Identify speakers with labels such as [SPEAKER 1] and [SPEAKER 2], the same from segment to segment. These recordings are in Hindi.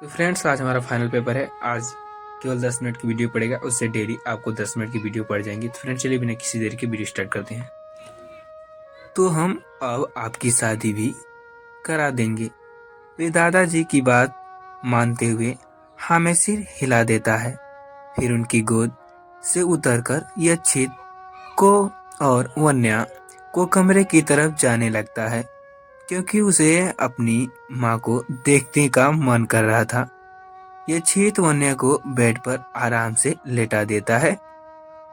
[SPEAKER 1] तो फ्रेंड्स, आज हमारा फाइनल पेपर है। आज केवल 10 मिनट की वीडियो पड़ेगा, उससे डेली आपको 10 मिनट की वीडियो पड़ जाएंगी। तो फ्रेंड्स, चलिए बिना किसी देर की वीडियो स्टार्ट करते हैं। तो हम अब आपकी शादी भी करा देंगे। वे दादाजी की बात मानते हुए हमें सिर हिला देता है। फिर उनकी गोद से उतरकर यक्षित को और वन्या को कमरे की तरफ जाने लगता है, क्योंकि उसे अपनी माँ को देखने का मन कर रहा था। ये चीत वन्य को बेड पर आराम से लेटा देता है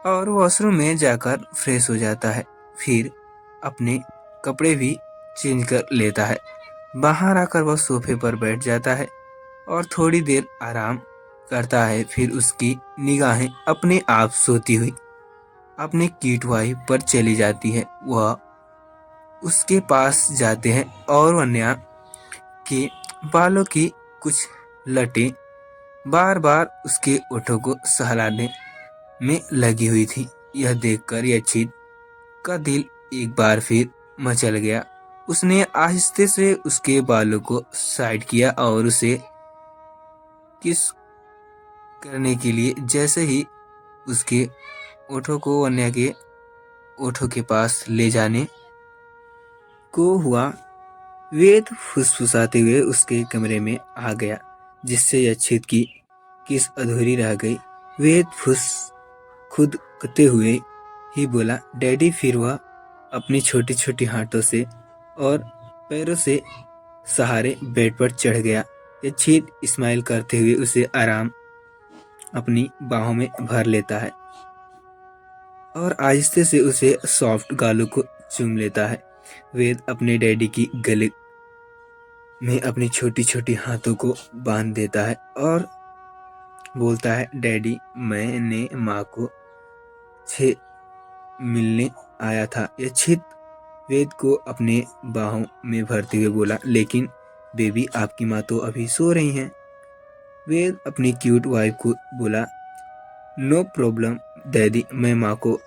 [SPEAKER 1] और वॉशरूम में जाकर फ्रेश हो जाता है। फिर अपने कपड़े भी चेंज कर लेता है। बाहर आकर वह सोफे पर बैठ जाता है और थोड़ी देर आराम करता है। फिर उसकी निगाहें अपने आप सोती हुई अपने क्यूट वाइफ पर चली जाती है। वह उसके पास जाते हैं और वन्या के बालों की कुछ लटें बार बार उसके ओठों को सहलाने में लगी हुई थी। यह देखकर यक्षित का दिल एक बार फिर मचल गया। उसने आहिस्ते से उसके बालों को साइड किया और उसे किस करने के लिए जैसे ही उसके ओठों को वन्या के ओठों के पास ले जाने को हुआ, वेद फुसफुसाते हुए उसके कमरे में आ गया, जिससे यक्षित की किस अधूरी रह गई। वेद फुस खुद करते हुए ही बोला, डैडी। फिर वह अपनी छोटी छोटी हाथों से और पैरों से सहारे बेड पर चढ़ गया। यक्षित स्माइल करते हुए उसे आराम अपनी बाहों में भर लेता है और आहिस्ते से उसे सॉफ्ट गालों को चूम लेता है। वेद अपने डैडी की गले में अपनी छोटी छोटी हाथों को बांध देता है और बोलता है, डैडी, मैंने माँ को से मिलने आया था। यक्षित वेद को अपने बाहों में भरते हुए बोला, लेकिन बेबी, आपकी माँ तो अभी सो रही हैं। वेद अपनी क्यूट वाइफ को बोला, नो प्रॉब्लम डैडी, मैं माँ को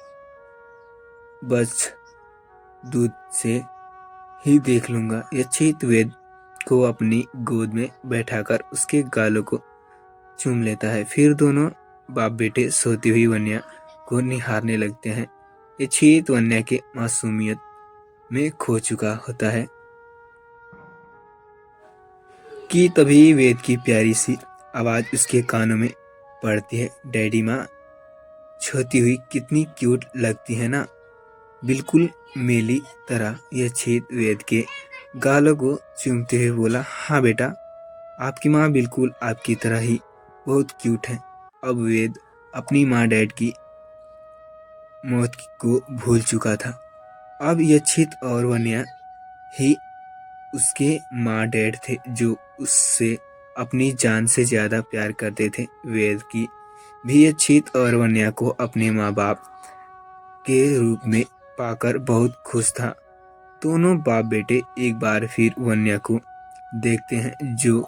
[SPEAKER 1] बस दूध से ही देख लूंगा। यक्षित वेद को अपनी गोद में बैठाकर उसके गालों को चूम लेता है। फिर दोनों बाप बेटे सोती हुई वन्या को निहारने लगते हैं। यक्षित वन्या के मासूमियत में खो चुका होता है कि तभी वेद की प्यारी सी आवाज उसके कानों में पड़ती है, डैडी, माँ सोती हुई कितनी क्यूट लगती है ना, बिल्कुल मेरी तरह। यक्षित वेद के गालों को चूमते हुए बोला, हाँ बेटा, आपकी माँ बिल्कुल आपकी तरह ही बहुत क्यूट है। अब वेद अपनी माँ डैड की मौत को भूल चुका था। अब यक्षित और वन्या ही उसके माँ डैड थे, जो उससे अपनी जान से ज्यादा प्यार करते थे। वेद की भी यक्षित और वन्या को अपने माँ बाप के रूप में पाकर बहुत खुश था। दोनों बाप बेटे एक बार फिर वन्या को देखते हैं, जो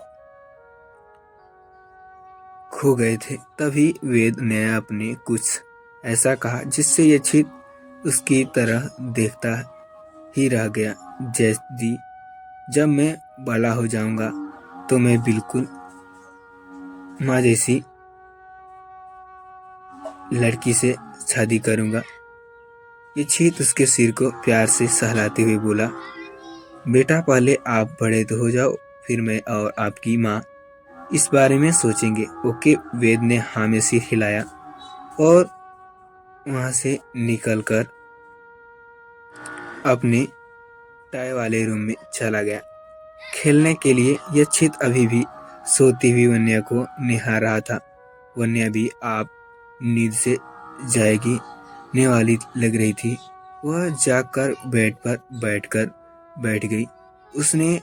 [SPEAKER 1] खो गए थे। तभी वेद ने अपने कुछ ऐसा कहा जिससे यक्षित उसकी तरह देखता ही रह गया, जैसी, जब मैं बड़ा हो जाऊंगा तो मैं बिल्कुल माँ जैसी लड़की से शादी करूंगा। यक्षित उसके सिर को प्यार से सहलाते हुए बोला, बेटा, पहले आप बड़े तो हो जाओ, फिर मैं और आपकी माँ इस बारे में सोचेंगे। ओके। वेद ने हाँ में सिर हिलाया और वहां से निकलकर अपने टाई वाले रूम में चला गया खेलने के लिए। यक्षित अभी भी सोती हुई वन्या को निहार रहा था। वन्या भी आप नींद से जाएगी ने वाली लग रही थी। वह जाकर बेड पर बैठ गई। उसने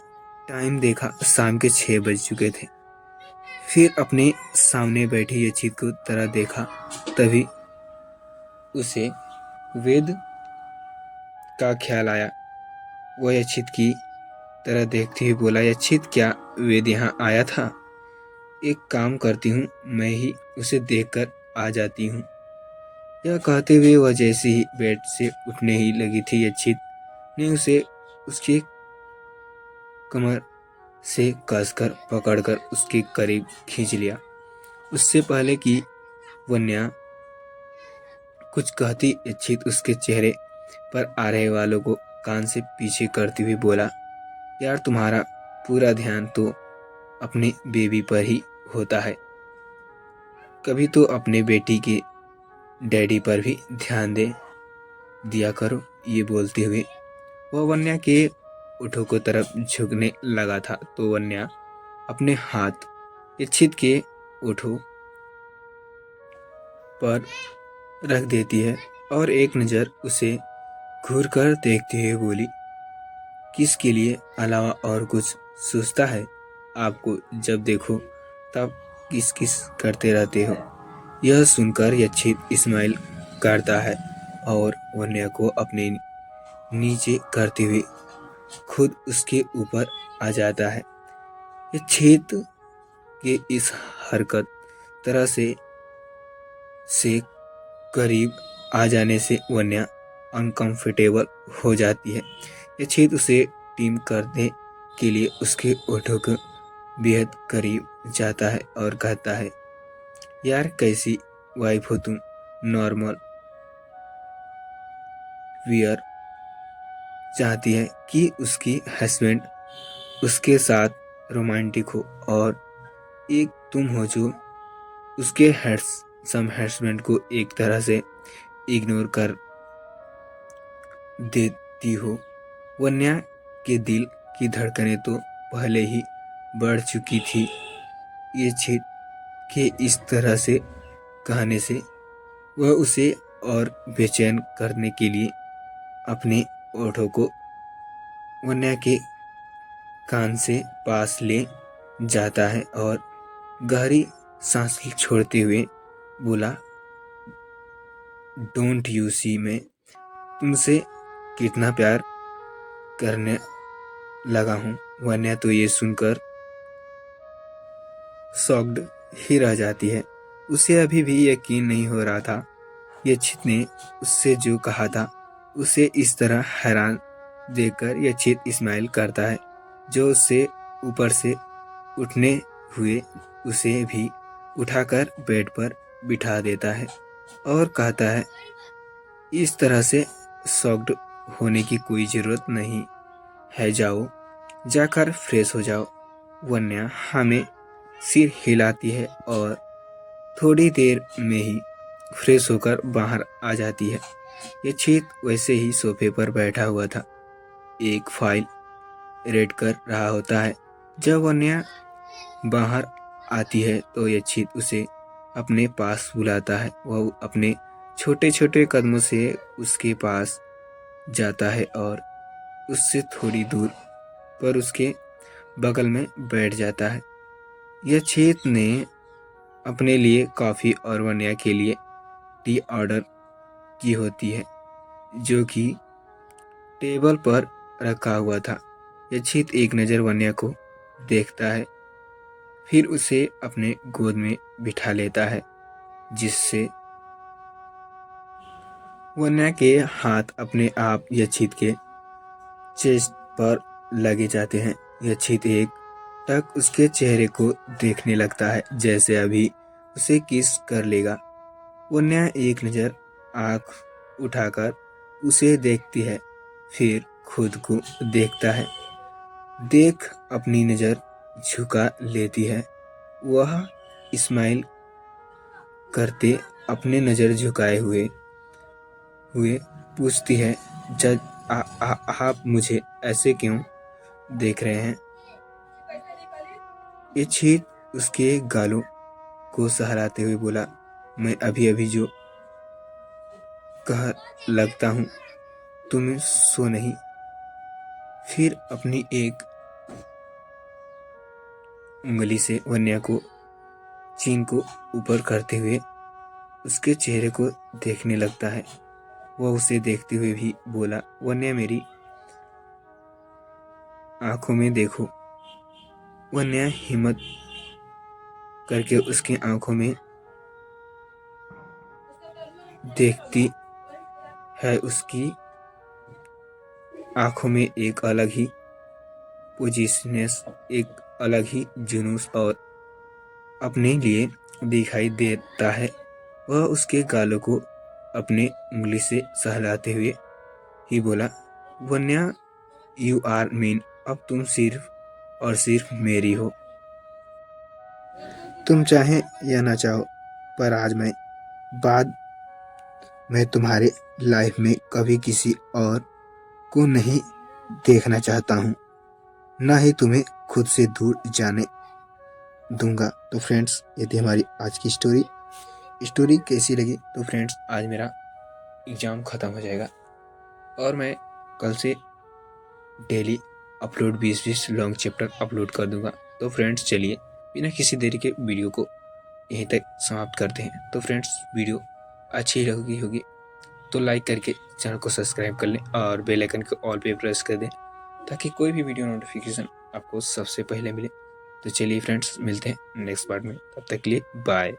[SPEAKER 1] टाइम देखा, शाम के 6 बज चुके थे। फिर अपने सामने बैठी यक्षित को तरह देखा। तभी उसे वेद का ख्याल आया। वह यक्षित की तरह देखते हुए बोला, यक्षित, क्या वेद यहाँ आया था? एक काम करती हूँ, मैं ही उसे देखकर आ जाती हूँ। यह कहते हुए वह जैसे ही बेड से उठने ही लगी थी, यक्षित ने उसे उसके कमर से कसकर पकड़कर उसके करीब खींच लिया। उससे पहले कि वन्या कुछ कहती, इच्छित उसके चेहरे पर आ रहे वालों को कान से पीछे करती हुई बोला, यार तुम्हारा पूरा ध्यान तो अपने बेबी पर ही होता है, कभी तो अपने बेटी के डैडी पर भी ध्यान दे दिया करो। ये बोलते हुए वह वन्या के ओठों को तरफ झुकने लगा था तो वन्या अपने हाथ इच्छित के ओठों पर रख देती है और एक नज़र उसे घूर कर देखते हुए बोली, किसके लिए अलावा और कुछ सोचता है? आपको जब देखो तब किस किस करते रहते हो। यह सुनकर यच्छित इस्माइल करता है और वन्या को अपने नीचे करते हुए खुद उसके ऊपर आ जाता है। यच्छित के इस हरकत तरह से करीब आ जाने से वन्या अनकंफर्टेबल हो जाती है। यच्छित उसे टीम करने के लिए उसके ओठों के बेहद करीब जाता है और कहता है, यार कैसी वाइफ हो तुम, नॉर्मल वियर चाहती है कि उसकी हस्बैंड उसके साथ रोमांटिक हो और एक तुम हो जो उसके हस्बैंड को एक तरह से इग्नोर कर देती हो। वन्या के दिल की धड़कनें तो पहले ही बढ़ चुकी थी। ये छिट के इस तरह से कहने से वह उसे और बेचैन करने के लिए अपने ओठों को वन्या के कान से पास ले जाता है और गहरी सांस छोड़ते हुए बोला, डोंट यू सी मैं तुमसे कितना प्यार करने लगा हूँ। वन्या तो ये सुनकर शॉक्ड ही रह जाती है। उसे अभी भी यकीन नहीं हो रहा था। यच्छित ने उससे जो कहा था उसे इस तरह हैरान देखकर यच्छित इस्माइल करता है, जो उससे ऊपर से उठने हुए उसे भी उठाकर बेड पर बिठा देता है और कहता है, इस तरह से शॉक्ड होने की कोई ज़रूरत नहीं है, जाओ जाकर फ्रेश हो जाओ। वन्या हमें सिर हिलाती है और थोड़ी देर में ही फ्रेश होकर बाहर आ जाती है। यच्छित वैसे ही सोफे पर बैठा हुआ था, एक फाइल रीड कर रहा होता है। जब वन्या बाहर आती है तो यच्छित उसे अपने पास बुलाता है। वह अपने छोटे छोटे कदमों से उसके पास जाता है और उससे थोड़ी दूर पर उसके बगल में बैठ जाता है। यच्छित ने अपने लिए कॉफ़ी और वन्या के लिए टी ऑर्डर की होती है, जो कि टेबल पर रखा हुआ था। यच्छित एक नज़र वन्या को देखता है, फिर उसे अपने गोद में बिठा लेता है, जिससे वन्या के हाथ अपने आप यच्छित के चेस्ट पर लगे जाते हैं। यच्छित एक टक उसके चेहरे को देखने लगता है, जैसे अभी उसे किस कर लेगा। वन्या एक नज़र आँख उठाकर उसे देखती है, फिर खुद को देखता है। देख अपनी नज़र झुका लेती है। वह स्माइल करते अपने नज़र झुकाए हुए पूछती है, जज आप मुझे ऐसे क्यों देख रहे हैं? यच्छित उसके गालों को सहलाते हुए बोला, मैं अभी अभी जो कह लगता हूँ तुम सो नहीं। फिर अपनी एक उंगली से वन्या को चीन को ऊपर करते हुए उसके चेहरे को देखने लगता है। वह उसे देखते हुए भी बोला, वन्या मेरी आंखों में देखो। वन्या हिम्मत करके उसकी आंखों में देखती है। उसकी आंखों में एक अलग ही पोजीशनेस एक अलग ही जुनूस और अपने लिए दिखाई देता है। वह उसके गालों को अपने उंगली से सहलाते हुए ही बोला, वन्या, यू आर मीन, अब तुम सिर्फ और सिर्फ मेरी हो। तुम चाहे या ना चाहो, पर आज बाद मैं तुम्हारे लाइफ में कभी किसी और को नहीं देखना चाहता हूँ, ना ही तुम्हें खुद से दूर जाने दूंगा। तो फ्रेंड्स, ये थी हमारी आज की स्टोरी कैसी लगी? तो फ्रेंड्स, आज मेरा एग्ज़ाम ख़त्म हो जाएगा और मैं कल से daily upload 20-20 long chapter upload कर दूंगा। तो फ्रेंड्स, चलिए बिना किसी देरी के वीडियो को यहीं तक समाप्त करते हैं। तो फ्रेंड्स, वीडियो अच्छी होगी तो लाइक करके चैनल को सब्सक्राइब कर लें और बेल आइकन को ऑल पे प्रेस कर दें, ताकि कोई भी वीडियो नोटिफिकेशन आपको सबसे पहले मिले। तो चलिए फ्रेंड्स, मिलते हैं नेक्स्ट पार्ट में, तब तक के लिए बाय।